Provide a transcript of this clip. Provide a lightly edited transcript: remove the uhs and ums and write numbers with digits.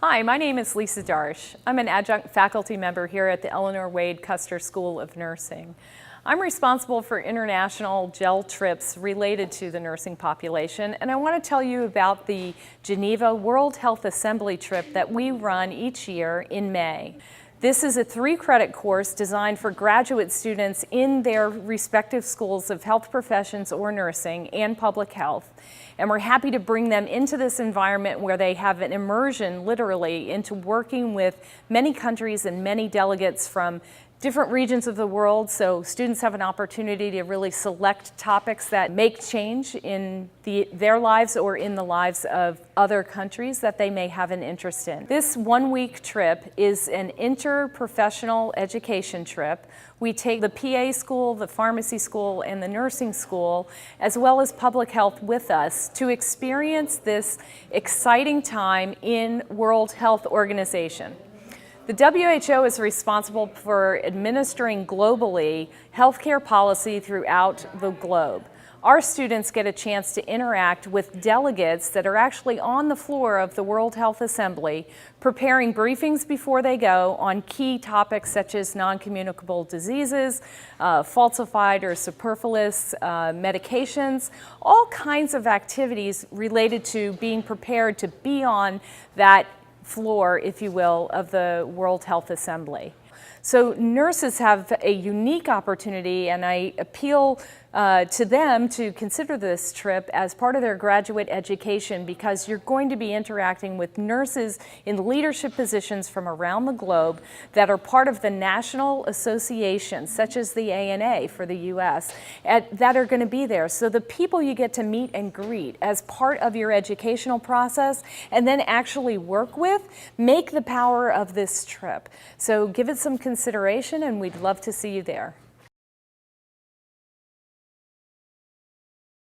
Hi, my name is Lisa Darsch. I'm an adjunct faculty member here at the Eleanor Wade Custer School of Nursing. I'm responsible for international GEL trips related to the nursing population, and I want to tell you about the Geneva World Health Assembly trip that we run each year in May. This is a 3-credit course designed for graduate students in their respective schools of health professions or nursing and public health. And we're happy to bring them into this environment where they have an immersion, literally, into working with many countries and many delegates from different regions of the world, so students have an opportunity to really select topics that make change in their lives or in the lives of other countries that they may have an interest in. This one-week trip is an interprofessional education trip. We take the PA school, the pharmacy school, and the nursing school, as well as public health with us to experience this exciting time in World Health Organization. The WHO is responsible for administering globally healthcare policy throughout the globe. Our students get a chance to interact with delegates that are actually on the floor of the World Health Assembly, preparing briefings before they go on key topics such as non-communicable diseases, falsified or superfluous medications, all kinds of activities related to being prepared to be on that floor, if you will, of the World Health Assembly. So nurses have a unique opportunity, and I appeal to them to consider this trip as part of their graduate education, because you're going to be interacting with nurses in leadership positions from around the globe that are part of the national associations, such as the ANA for the US, that are going to be there. So the people you get to meet and greet as part of your educational process and then actually work with make the power of this trip. So give it some consideration, and we'd love to see you there.